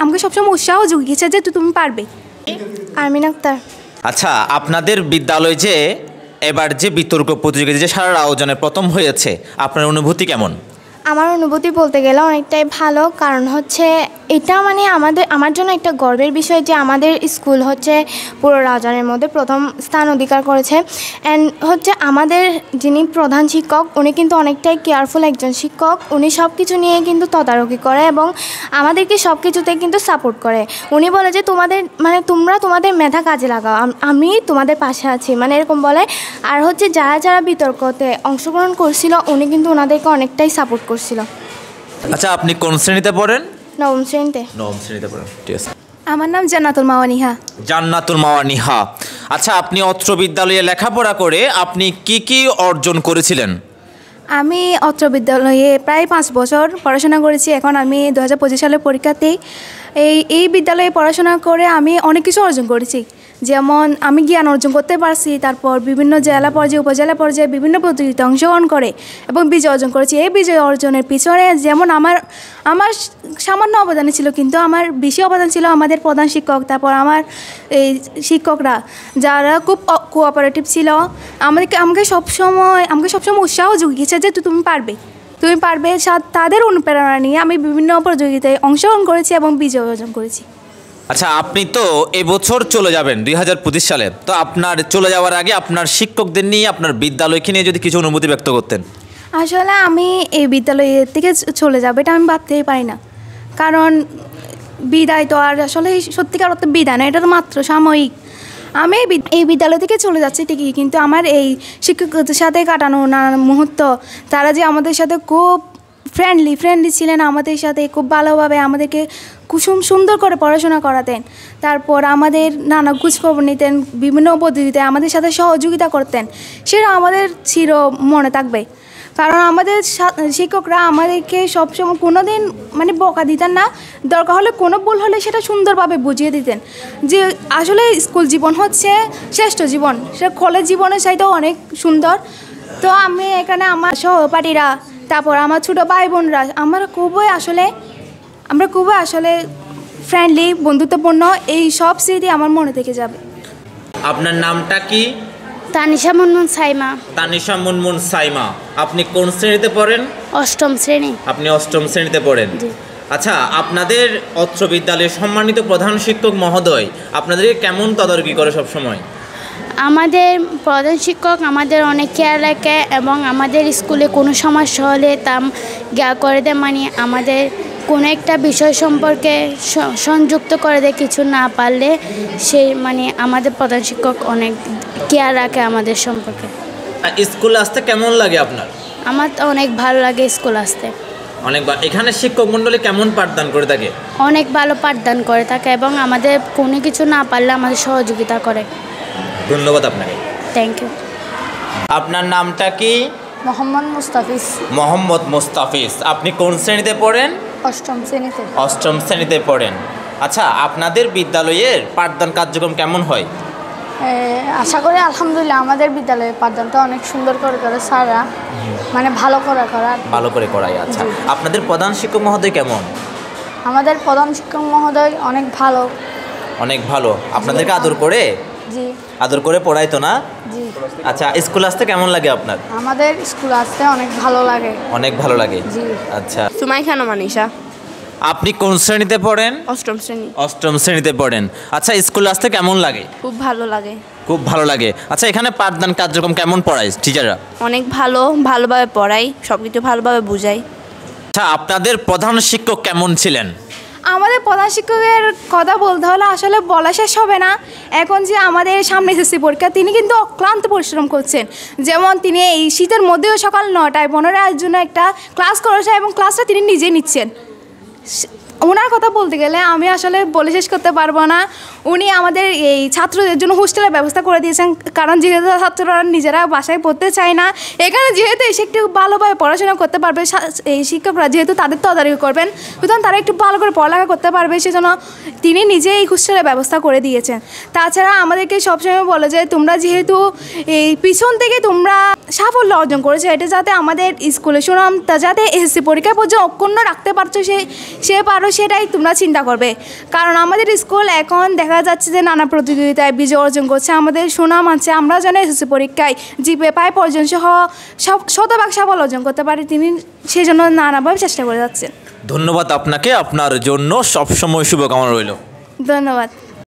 আমাকে সবসময় উৎসাহ জুগিয়েছে যে তুমি পারবে। আরমিন আক্তার। আচ্ছা, আপনাদের বিদ্যালয়ে যে এবার যে বিতর্ক প্রতিযোগিতা যে সারা আয়োজনে প্রথম হয়েছে, আপনার অনুভূতি কেমন? আমার অনুভূতি বলতে গেলে অনেকটাই ভালো, কারণ হচ্ছে এটা মানে আমার জন্য একটা গর্বের বিষয় যে আমাদের স্কুল হচ্ছে পুরো রাউজানের মধ্যে প্রথম স্থান অধিকার করেছে। অ্যান্ড হচ্ছে আমাদের যিনি প্রধান শিক্ষক উনি কিন্তু অনেকটাই কেয়ারফুল একজন শিক্ষক। উনি সব কিছু নিয়ে কিন্তু তদারকি করে এবং আমাদেরকে সব কিছুতে কিন্তু সাপোর্ট করে। উনি বলে যে তোমরা তোমাদের মেধা কাজে লাগাও, আমি তোমাদের পাশে আছি, মানে এরকম বলে। আর হচ্ছে যারা বিতর্কতে অংশগ্রহণ করছিল উনি কিন্তু ওনাদেরকে অনেকটাই সাপোর্ট করছিল। আচ্ছা, আপনি কোন শ্রেণীতে পড়েন? নবম শ্রেণীতে। নবম শ্রেণীতে পড়েন, ঠিক আছে। আমার নাম জান্নাতুল মাওয়া নিহা। জান্নাতুল মাওয়া নিহা। আচ্ছা, আপনি অত্র বিদ্যালয়ে লেখাপড়া করে আপনি কি অর্জন করেছিলেন? আমি অত্র বিদ্যালয়ে প্রায় 5 বছর পড়াশোনা করেছি। এখন আমি 2025 সালের পরীক্ষাতেই এই বিদ্যালয়ে পড়াশোনা করে আমি অনেক কিছু অর্জন করেছি। যেমন আমি জ্ঞান অর্জন করতে পারছি, তারপর বিভিন্ন জেলা পর্যায়ে উপজেলা পর্যায়ে বিভিন্ন প্রতিযোগিতায় অংশগ্রহণ করে এবং বিজয় অর্জন করেছি। এই বিজয় অর্জনের পিছনে যেমন আমার সামান্য অবদান ছিল, কিন্তু আমার বেশি অবদান ছিল আমাদের প্রধান শিক্ষক, তারপর আমার এই শিক্ষকরা যারা খুব কোঅপারেটিভ ছিল। আমাকে সবসময় উৎসাহ জুগিয়েছে যে তুমি পারবে। তাদের অনুপ্রেরণা নিয়ে আমি বিভিন্ন প্রতিযোগিতায় অংশগ্রহণ করেছি এবং বিজয় অর্জন করেছি। আচ্ছা, আপনি তো এবছর চলে যাবেন 2025 সালে, তো আপনার চলে যাওয়ার আগে আপনার শিক্ষকদের নিয়ে আপনার বিদ্যালয়কে নিয়ে যদি কিছু অনুভূতি ব্যক্ত করতেন। আসলে আমি এই বিদ্যালয়ের থেকে চলে যাবো এটা আমি ভাবতেই পারি না, কারণ বিদায় তো আর আসলে সত্যিকার অর্থে বিদায় না, এটা তো মাত্র সাময়িক। আমি এই বিদ্যালয় থেকে চলে যাচ্ছি ঠিকই, কিন্তু আমার এই শিক্ষকদের সাথে কাটানো নানান মুহূর্ত, তারা যে আমাদের সাথে খুব ফ্রেন্ডলি ছিলেন, আমাদের সাথে খুব ভালোভাবে আমাদেরকে কুসুম সুন্দর করে পড়াশোনা করাতেন, তারপর আমাদের নানা খোঁজখবর নিতেন, বিভিন্ন পদ্ধতিতে আমাদের সাথে সহযোগিতা করতেন, সেটা আমাদের চির মনে থাকবে। কারণ আমাদের শিক্ষকরা আমাদেরকে সবসময় কোনো দিন বকা দিতেন না, দরকার হলে কোনো ভুল হলে সেটা সুন্দরভাবে বুঝিয়ে দিতেন যে আসলে স্কুল জীবন হচ্ছে শ্রেষ্ঠ জীবন, সেটা কলেজ জীবনের চাইতেও অনেক সুন্দর। তো আমি এখানে আমার সহপাঠীরা, তারপর আমার ছোটো ভাই বোনরা, আমরা খুবই আসলে ফ্রেন্ডলি, বন্ধুত্বপূর্ণ। এই সব স্মৃতি আমার মনে থেকে যাবে। আপনার নামটা কি? তানিশা মুনমুন সাইমা। তানিশা মুনমুন সাইমা। আপনি কোন শ্রেণীতে পড়েন? অষ্টম শ্রেণী। আপনি অষ্টম শ্রেণীতে পড়েন। আচ্ছা, আপনাদের অত্র বিদ্যালয়ের সম্মানিত প্রধান শিক্ষক মহোদয় আপনাদেরকে কেমন তদারকি করে সব সময়? আমাদের প্রধান শিক্ষক আমাদের অনেক কেয়ার রাখে এবং আমাদের স্কুলে কোনো সমস্যা হলে তা করে দেয়, আমাদের কোনো একটা বিষয় সম্পর্কে সংযুক্ত করে দেয়, কিছু না পারলে আমাদের প্রধান শিক্ষক অনেক কেয়ার রাখে আমাদের সম্পর্কে। স্কুলে আসতে কেমন লাগে আপনার? আমার তো অনেক ভালো লাগে স্কুল আসতে। এখানে শিক্ষক মণ্ডলী কেমন পাঠদান করে থাকে? অনেক ভালো পাঠদান করে থাকে এবং আমাদের কোনো কিছু না পারলে আমাদের সহযোগিতা করে। ধন্যবাদ আপনাকে। Thank you. আপনার নামটা কি? মোহাম্মদ মুস্তাফিজ। মোহাম্মদ মুস্তাফিজ। আপনি কোন শ্রেণীতে পড়েন? অষ্টম শ্রেণীতে। অষ্টম শ্রেণীতে পড়েন। আচ্ছা, আপনাদের বিদ্যালয়ের পাঠদান কার্যক্রম কেমন হয়? আশা করি আলহামদুলিল্লাহ আমাদের বিদ্যালয়ের পাঠদানটা অনেক সুন্দর করে স্যাররা ভালো করে করায়। আচ্ছা, আপনাদের প্রধান শিক্ষক মহোদয় কেমন? আমাদের প্রধান শিক্ষক মহোদয় অনেক ভালো। অনেক ভালো। আপনাদেরকে আদর করে? জি। আদর করে পড়াইতো না? জি। আচ্ছা, স্কুল আসতে কেমন লাগে আপনার? আমাদের স্কুল আসতে অনেক ভালো লাগে। অনেক ভালো লাগে। জি। আচ্ছা, সুমাই খানম আনিশা। আপনি কোন শ্রেণীতে পড়েন? অষ্টম শ্রেণী। অষ্টম শ্রেণীতে পড়েন। আচ্ছা, স্কুল আসতে কেমন লাগে? খুব ভালো লাগে। খুব ভালো লাগে। আচ্ছা, এখানে পাঠদান কার্যক্রম কেমন পড়ায় টিচাররা? অনেক ভালোভাবে পড়াই, সব কিছু ভালোভাবে বুঝাই। আচ্ছা, আপনাদের প্রধান শিক্ষক কেমন ছিলেন? আমাদের প্রধান শিক্ষকের কথা বলতে হলে আসলে বলা শেষ হবে না। এখন যে আমাদের সামনে এসএসসি পরীক্ষা, তিনি কিন্তু অক্লান্ত পরিশ্রম করছেন। যেমন তিনি এই শীতের মধ্যেও সকাল 9টায় 15টার জন্য একটা ক্লাস করেছেন এবং ক্লাসটা তিনি নিজে নিচ্ছেন। ওনার কথা বলতে গেলে আমি আসলে বলে শেষ করতে পারবো না। উনি আমাদের এই ছাত্রদের জন্য হোস্টেলের ব্যবস্থা করে দিয়েছেন, কারণ যেহেতু ছাত্ররা নিজেরা বাসায় পড়তে চায় না, এখানে যেহেতু এসে একটু ভালোভাবে পড়াশোনা করতে পারবে, এই শিক্ষকরা যেহেতু তাদের তদারকি করবেন, সুতরাং তারা একটু ভালো করে পড়ালেখা করতে পারবে, সেজন্য তিনি নিজে এই হোস্টেলের ব্যবস্থা করে দিয়েছেন। তাছাড়া আমাদেরকে সবসময় বলে যে তোমরা যেহেতু এই পিছন থেকে তোমরা সাফল্য অর্জন করেছে, এটা যাতে আমাদের স্কুলের সুনামটা যাতে এসএসসি পরীক্ষায় পর্যন্ত অক্ষুণ্ণ রাখতে পারছো সে পারো, সেটাই তোমরা চিন্তা করবে। কারণ আমাদের স্কুল এখন দেখা যাচ্ছে যে নানা প্রতিযোগিতায় বিজয় অর্জন করছে, আমাদের সুনাম আছে, আমরা যেন এসএসসি পরীক্ষায় জিপিএ 5 পর্যন্ত সহ শতভাগ সাফল্য অর্জন করতে পারি, তিনি সেই জন্য নানাভাবে চেষ্টা করে যাচ্ছেন। ধন্যবাদ আপনাকে, আপনার জন্য সবসময় শুভকামনা রইল। ধন্যবাদ।